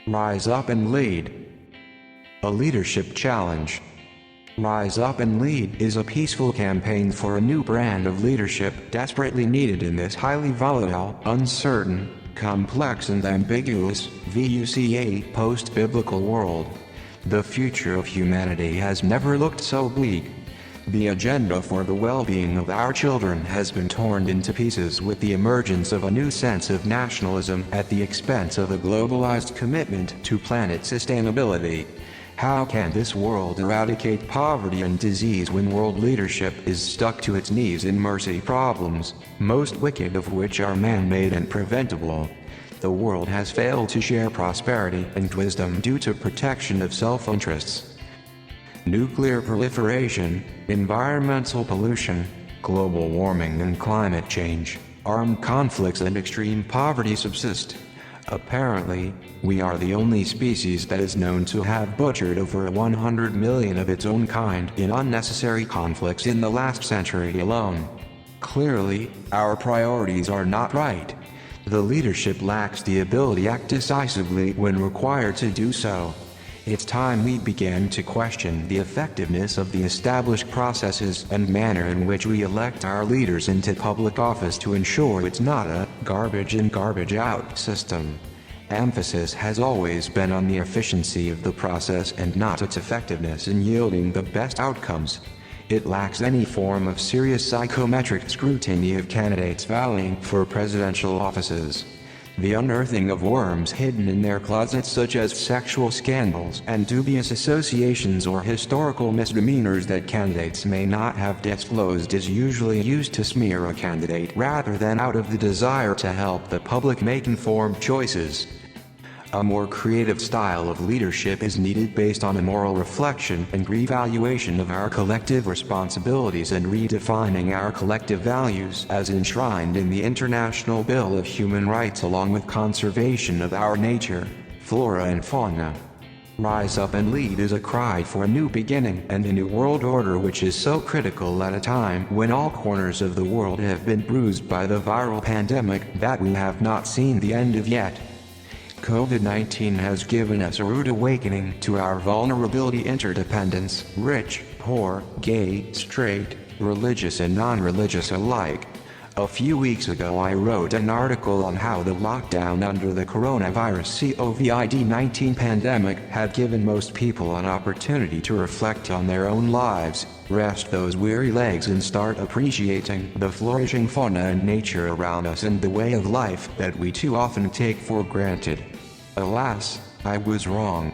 Rise up and lead. A leadership challenge. Rise Up and Lead is a peaceful campaign for a new brand of leadership desperately needed in this highly volatile, uncertain, complex and ambiguous, VUCA post-biblical world. The future of humanity has never looked so bleak. The agenda for the well-being of our children has been torn into pieces with the emergence of a new sense of nationalism at the expense of a globalized commitment to planet sustainability. How can this world eradicate poverty and disease when world leadership is stuck to its knees in mercy problems, most wicked of which are man-made and preventable? The world has failed to share prosperity and wisdom due to protection of self-interests. Nuclear proliferation, environmental pollution, global warming and climate change, armed conflicts and extreme poverty subsist. Apparently, we are the only species that is known to have butchered over 100 million of its own kind in unnecessary conflicts in the last century alone. Clearly, our priorities are not right. The leadership lacks the ability to act decisively when required to do so. It's time we began to question the effectiveness of the established processes and manner in which we elect our leaders into public office to ensure it's not a garbage in, garbage out system. Emphasis has always been on the efficiency of the process and not its effectiveness in yielding the best outcomes. It lacks any form of serious psychometric scrutiny of candidates vying for presidential offices. The unearthing of worms hidden in their closets, such as sexual scandals and dubious associations or historical misdemeanors that candidates may not have disclosed, is usually used to smear a candidate rather than out of the desire to help the public make informed choices. A more creative style of leadership is needed based on a moral reflection and reevaluation of our collective responsibilities and redefining our collective values as enshrined in the International Bill of Human Rights, along with conservation of our nature, flora and fauna. Rise Up and Lead is a cry for a new beginning and a new world order which is so critical at a time when all corners of the world have been bruised by the viral pandemic that we have not seen the end of yet. COVID-19 has given us a rude awakening to our vulnerability, interdependence, rich, poor, gay, straight, religious and non-religious alike. A few weeks ago I wrote an article on how the lockdown under the coronavirus COVID-19 pandemic had given most people an opportunity to reflect on their own lives, rest those weary legs and start appreciating the flourishing fauna and nature around us and the way of life that we too often take for granted. Alas, I was wrong.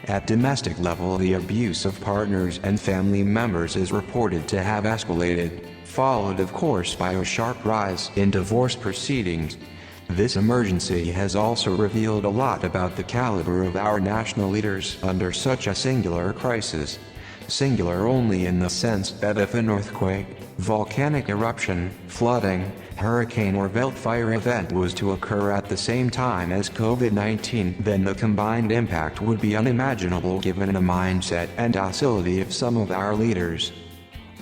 At domestic level, the abuse of partners and family members is reported to have escalated, followed of course by a sharp rise in divorce proceedings. This emergency has also revealed a lot about the caliber of our national leaders under such a singular crisis. Singular only in the sense that if an earthquake, volcanic eruption, flooding, hurricane or wildfire event was to occur at the same time as COVID-19, then the combined impact would be unimaginable given the mindset and docility of some of our leaders.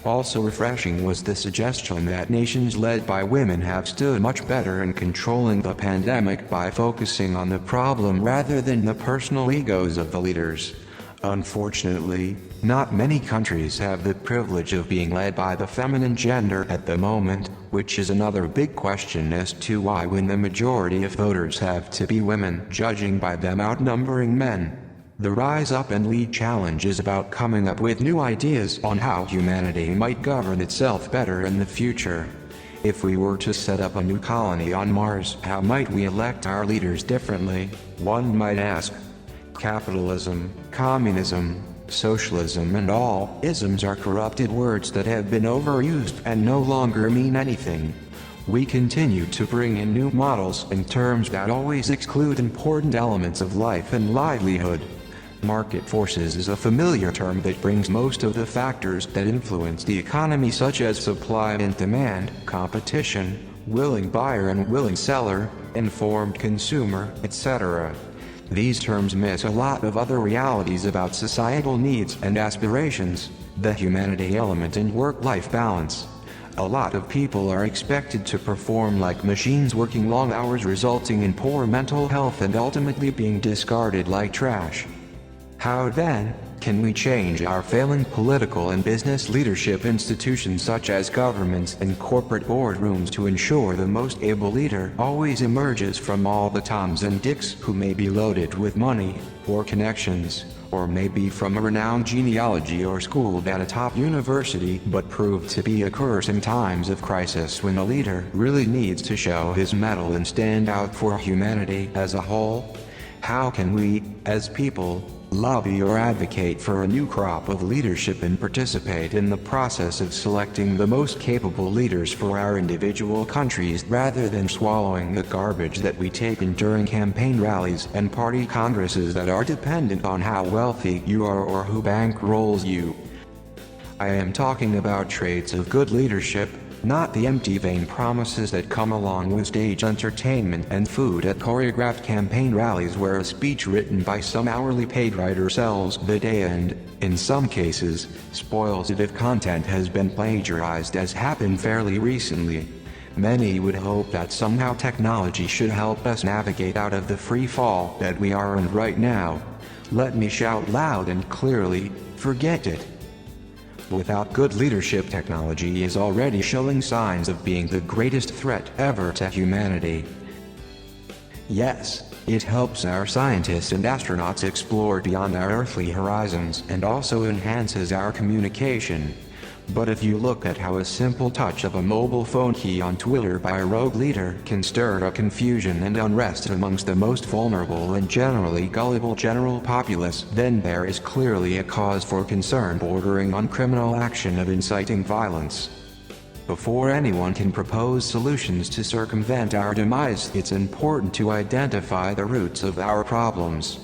Also refreshing was the suggestion that nations led by women have stood much better in controlling the pandemic by focusing on the problem rather than the personal egos of the leaders. Unfortunately, not many countries have the privilege of being led by the feminine gender at the moment, which is another big question as to why, when the majority of voters have to be women, judging by them outnumbering men. The Rise Up and Lead challenge is about coming up with new ideas on how humanity might govern itself better in the future. If we were to set up a new colony on Mars, how might we elect our leaders differently, one might ask. Capitalism, communism, socialism and all isms are corrupted words that have been overused and no longer mean anything. We continue to bring in new models and terms that always exclude important elements of life and livelihood. Market forces is a familiar term that brings most of the factors that influence the economy, such as supply and demand, competition, willing buyer and willing seller, informed consumer, etc. These terms miss a lot of other realities about societal needs and aspirations, the humanity element and work-life balance. A lot of people are expected to perform like machines, working long hours, resulting in poor mental health and ultimately being discarded like trash. How then can we change our failing political and business leadership institutions such as governments and corporate boardrooms to ensure the most able leader always emerges from all the Toms and Dicks who may be loaded with money or connections, or maybe from a renowned genealogy or schooled at a top university, but proved to be a curse in times of crisis when a leader really needs to show his mettle and stand out for humanity as a whole? How can we, as people, lobby or advocate for a new crop of leadership and participate in the process of selecting the most capable leaders for our individual countries rather than swallowing the garbage that we take in during campaign rallies and party congresses that are dependent on how wealthy you are or who bankrolls you? I am talking about traits of good leadership, not the empty vain promises that come along with stage entertainment and food at choreographed campaign rallies where a speech written by some hourly paid writer sells the day and, in some cases, spoils it if content has been plagiarized, as happened fairly recently. Many would hope that somehow technology should help us navigate out of the free fall that we are in right now. Let me shout loud and clearly, forget it. Without good leadership, technology is already showing signs of being the greatest threat ever to humanity. Yes, it helps our scientists and astronauts explore beyond our earthly horizons and also enhances our communication. But if you look at how a simple touch of a mobile phone key on Twitter by a rogue leader can stir up confusion and unrest amongst the most vulnerable and generally gullible general populace, then there is clearly a cause for concern bordering on criminal action of inciting violence. Before anyone can propose solutions to circumvent our demise, it's important to identify the roots of our problems.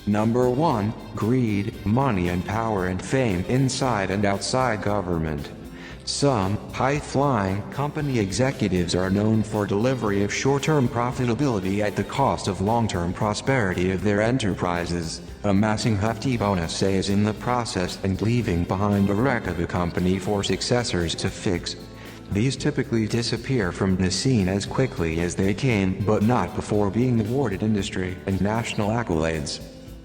Number 1, greed, money and power and fame inside and outside government. Some high-flying company executives are known for delivery of short-term profitability at the cost of long-term prosperity of their enterprises, amassing hefty bonuses in the process and leaving behind a wreck of a company for successors to fix. These typically disappear from the scene as quickly as they came, but not before being awarded industry and national accolades.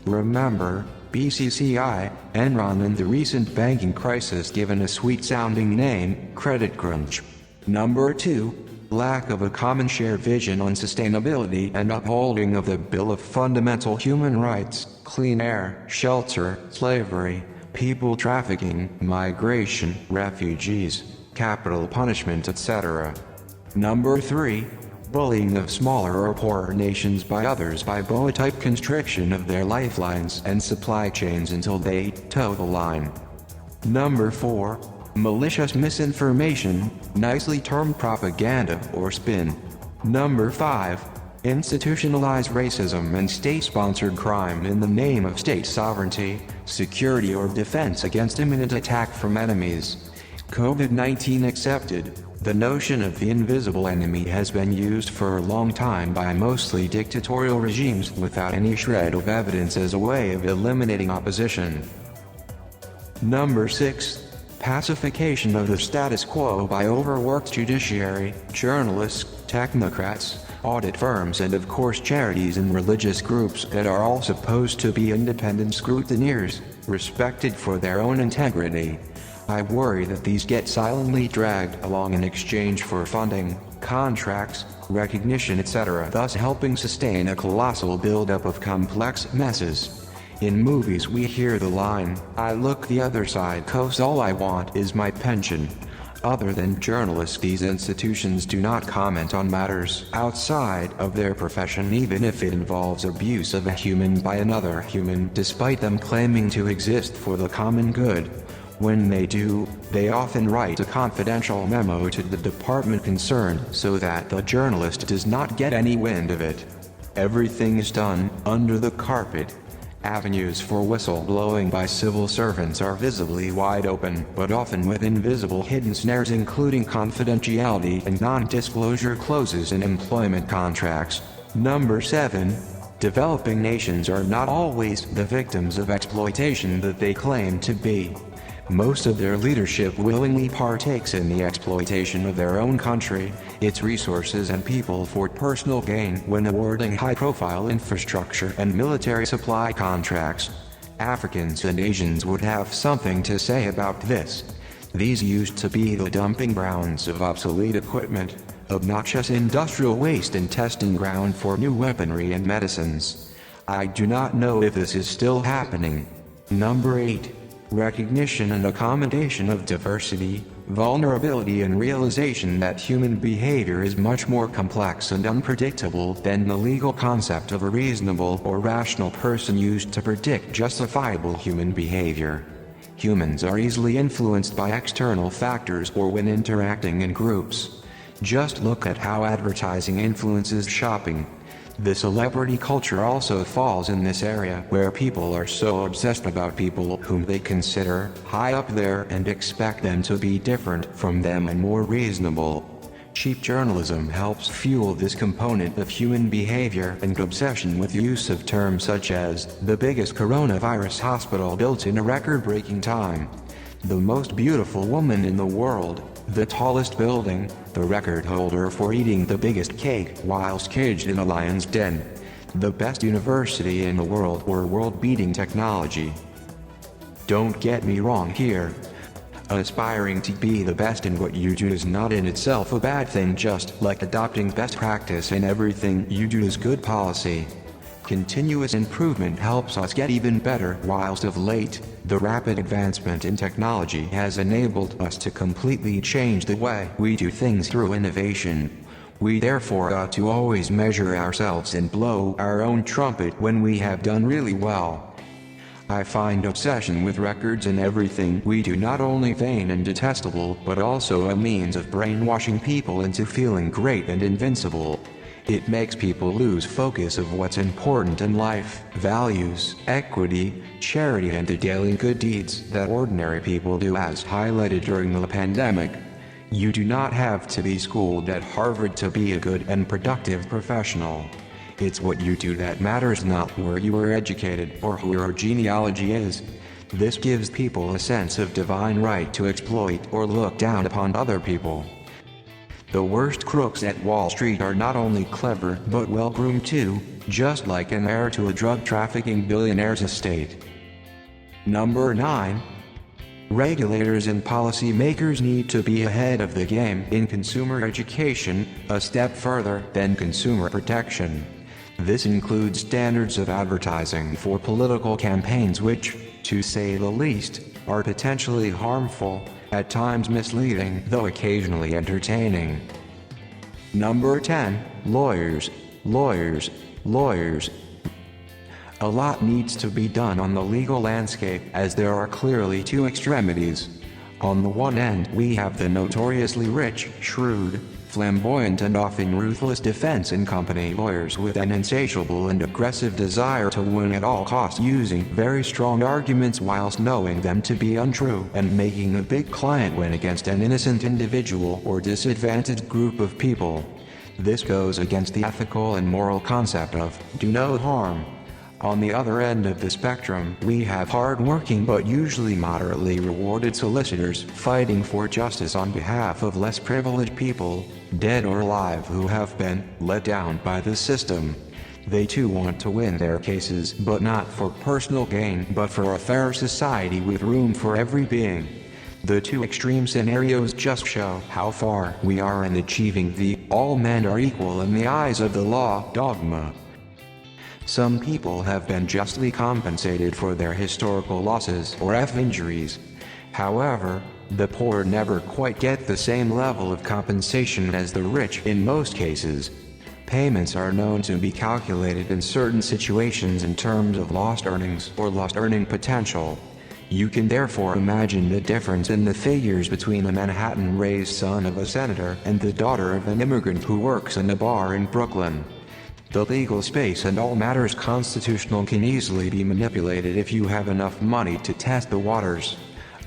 Remember, BCCI, Enron and the recent banking crisis given a sweet-sounding name, credit crunch. Number 2, lack of a common shared vision on sustainability and upholding of the Bill of Fundamental Human Rights, clean air, shelter, slavery, people trafficking, migration, refugees, capital punishment, etc. Number 3, bullying of smaller or poorer nations by others by boa-type constriction of their lifelines and supply chains until they toe the line. Number 4, malicious misinformation, nicely termed propaganda or spin. Number 5, institutionalized racism and state-sponsored crime in the name of state sovereignty, security or defense against imminent attack from enemies. COVID-19 accepted. The notion of the invisible enemy has been used for a long time by mostly dictatorial regimes without any shred of evidence as a way of eliminating opposition. Number 6, pacification of the status quo by overworked judiciary, journalists, technocrats, audit firms and of course charities and religious groups that are all supposed to be independent scrutineers, respected for their own integrity. I worry that these get silently dragged along in exchange for funding, contracts, recognition, etc., thus helping sustain a colossal buildup of complex messes. In movies we hear the line, "I look the other side 'cause all I want is my pension." Other than journalists, these institutions do not comment on matters outside of their profession, even if it involves abuse of a human by another human, despite them claiming to exist for the common good. When they do, they often write a confidential memo to the department concerned so that the journalist does not get any wind of it. Everything is done under the carpet. Avenues for whistleblowing by civil servants are visibly wide open, but often with invisible hidden snares including confidentiality and non-disclosure clauses in employment contracts. Number 7, developing nations are not always the victims of exploitation that they claim to be. Most of their leadership willingly partakes in the exploitation of their own country, its resources and people for personal gain when awarding high-profile infrastructure and military supply contracts. Africans and Asians would have something to say about this. These used to be the dumping grounds of obsolete equipment, obnoxious industrial waste and testing ground for new weaponry and medicines. I do not know if this is still happening. Number 8. Recognition and accommodation of diversity, vulnerability and realization that human behavior is much more complex and unpredictable than the legal concept of a reasonable or rational person used to predict justifiable human behavior. Humans are easily influenced by external factors or when interacting in groups. Just look at how advertising influences shopping. The celebrity culture also falls in this area where people are so obsessed about people whom they consider high up there and expect them to be different from them and more reasonable. Cheap journalism helps fuel this component of human behavior and obsession with use of terms such as the biggest coronavirus hospital built in a record-breaking time, the most beautiful woman in the world, the tallest building, the record holder for eating the biggest cake whilst caged in a lion's den, the best university in the world or world-beating technology. Don't get me wrong here. Aspiring to be the best in what you do is not in itself a bad thing, just like adopting best practice in everything you do is good policy. Continuous improvement helps us get even better, whilst of late, the rapid advancement in technology has enabled us to completely change the way we do things through innovation. We therefore ought to always measure ourselves and blow our own trumpet when we have done really well. I find obsession with records in everything we do not only vain and detestable, but also a means of brainwashing people into feeling great and invincible. It makes people lose focus of what's important in life, values, equity, charity and the daily good deeds that ordinary people do, as highlighted during the pandemic. You do not have to be schooled at Harvard to be a good and productive professional. It's what you do that matters, not where you were educated or who your genealogy is. This gives people a sense of divine right to exploit or look down upon other people. The worst crooks at Wall Street are not only clever but well-groomed too, just like an heir to a drug-trafficking billionaire's estate. Number 9. Regulators and policymakers need to be ahead of the game in consumer education, a step further than consumer protection. This includes standards of advertising for political campaigns which, to say the least, are potentially harmful, at times misleading, though occasionally entertaining. Number 10. Lawyers. A lot needs to be done on the legal landscape, as there are clearly two extremities. On the one end, we have the notoriously rich, shrewd, flamboyant and often ruthless defense and company lawyers with an insatiable and aggressive desire to win at all costs, using very strong arguments whilst knowing them to be untrue and making a big client win against an innocent individual or disadvantaged group of people. This goes against the ethical and moral concept of do no harm. On the other end of the spectrum, we have hard-working but usually moderately rewarded solicitors fighting for justice on behalf of less privileged people, dead or alive, who have been let down by the system. They too want to win their cases, but not for personal gain, but for a fair society with room for every being. The two extreme scenarios just show how far we are in achieving the all men are equal in the eyes of the law dogma. Some people have been justly compensated for their historical losses or injuries. However, the poor never quite get the same level of compensation as the rich in most cases. Payments are known to be calculated in certain situations in terms of lost earnings or lost earning potential. You can therefore imagine the difference in the figures between a Manhattan-raised son of a senator and the daughter of an immigrant who works in a bar in Brooklyn. The legal space and all matters constitutional can easily be manipulated if you have enough money to test the waters.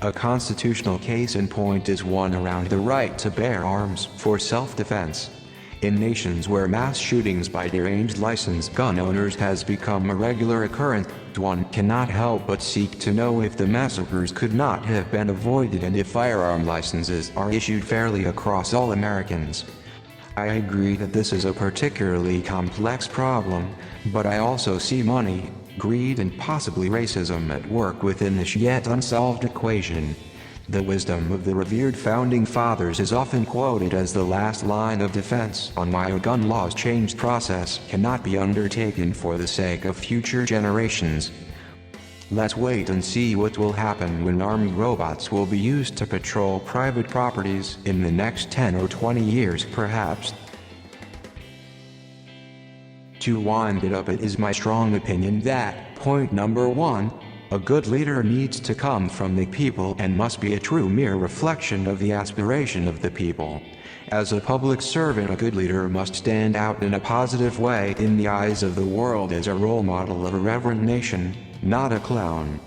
A constitutional case in point is one around the right to bear arms for self-defense. In nations where mass shootings by deranged licensed gun owners has become a regular occurrence, one cannot help but seek to know if the massacres could not have been avoided and if firearm licenses are issued fairly across all Americans. I agree that this is a particularly complex problem, but I also see money, greed and possibly racism at work within this yet unsolved equation. The wisdom of the revered founding fathers is often quoted as the last line of defense on why a gun laws change process cannot be undertaken for the sake of future generations. Let's wait and see what will happen when armed robots will be used to patrol private properties in the next 10 or 20 years perhaps. To wind it up, it is my strong opinion that, point number 1, a good leader needs to come from the people and must be a true mere reflection of the aspiration of the people. As a public servant, a good leader must stand out in a positive way in the eyes of the world as a role model of a reverent nation, not a clown.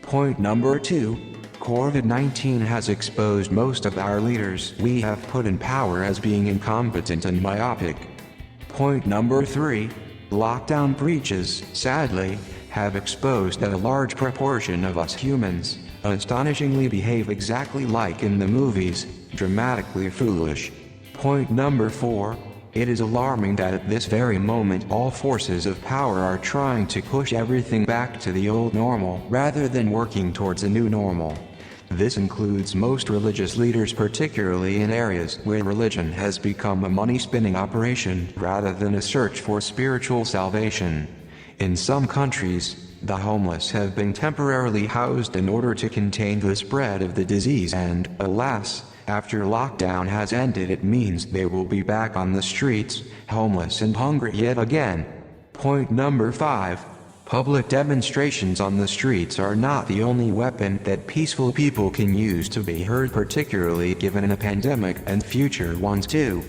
Point number 2, COVID-19 has exposed most of our leaders we have put in power as being incompetent and myopic. Point number 3, lockdown breaches, sadly, have exposed that a large proportion of us humans astonishingly behave exactly like in the movies, dramatically foolish. Point number 4, it is alarming that at this very moment all forces of power are trying to push everything back to the old normal rather than working towards a new normal. This includes most religious leaders, particularly in areas where religion has become a money-spinning operation rather than a search for spiritual salvation. In some countries, the homeless have been temporarily housed in order to contain the spread of the disease and, alas, after lockdown has ended it means they will be back on the streets, homeless and hungry yet again. Point number 5, public demonstrations on the streets are not the only weapon that peaceful people can use to be heard, particularly given a pandemic and future ones too.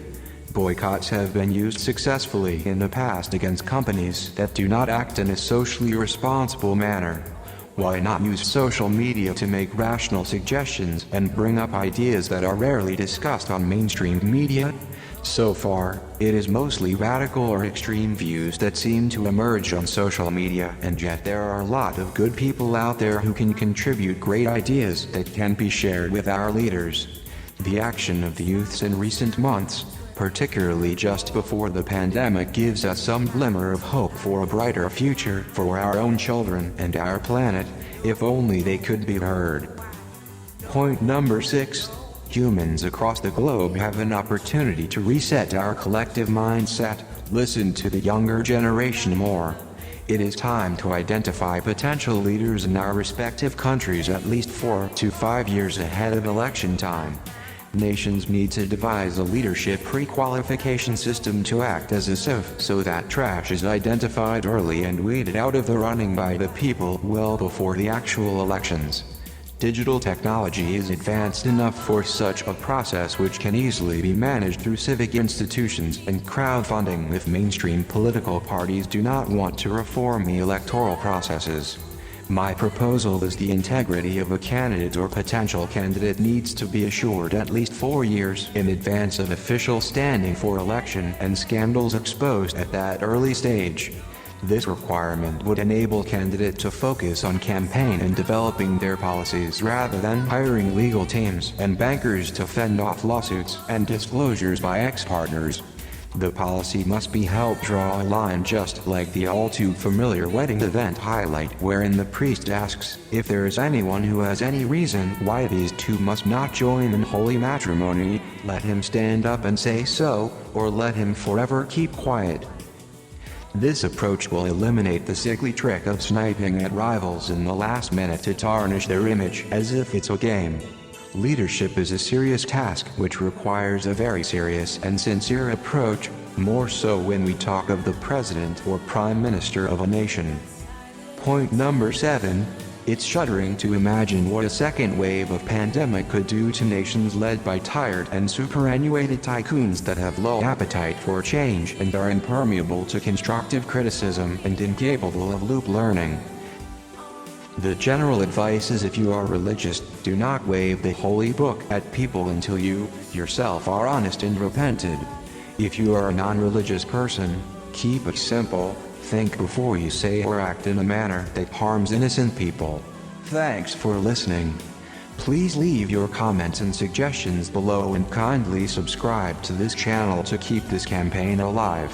Boycotts have been used successfully in the past against companies that do not act in a socially responsible manner. Why not use social media to make rational suggestions and bring up ideas that are rarely discussed on mainstream media? So far, it is mostly radical or extreme views that seem to emerge on social media, and yet there are a lot of good people out there who can contribute great ideas that can be shared with our leaders. The action of the youths in recent months, particularly just before the pandemic, gives us some glimmer of hope for a brighter future for our own children and our planet, if only they could be heard. Point number 6, humans across the globe have an opportunity to reset our collective mindset, listen to the younger generation more. It is time to identify potential leaders in our respective countries at least 4 to 5 years ahead of election time. Nations need to devise a leadership pre-qualification system to act as a sieve so that trash is identified early and weeded out of the running by the people well before the actual elections. Digital technology is advanced enough for such a process, which can easily be managed through civic institutions and crowdfunding if mainstream political parties do not want to reform the electoral processes. My proposal is the integrity of a candidate or potential candidate needs to be assured at least 4 years in advance of official standing for election and scandals exposed at that early stage. This requirement would enable candidates to focus on campaign and developing their policies rather than hiring legal teams and bankers to fend off lawsuits and disclosures by ex-partners. The policy must be helped draw a line, just like the all-too-familiar wedding event highlight wherein the priest asks if there is anyone who has any reason why these two must not join in holy matrimony, let him stand up and say so, or let him forever keep quiet. This approach will eliminate the sickly trick of sniping at rivals in the last minute to tarnish their image as if it's a game. Leadership is a serious task which requires a very serious and sincere approach, more so when we talk of the president or prime minister of a nation. Point number 7, it's shuddering to imagine what a second wave of pandemic could do to nations led by tired and superannuated tycoons that have low appetite for change and are impermeable to constructive criticism and incapable of loop learning. The general advice is, if you are religious, do not wave the holy book at people until you, yourself, are honest and repented. If you are a non-religious person, keep it simple, think before you say or act in a manner that harms innocent people. Thanks for listening. Please leave your comments and suggestions below and kindly subscribe to this channel to keep this campaign alive.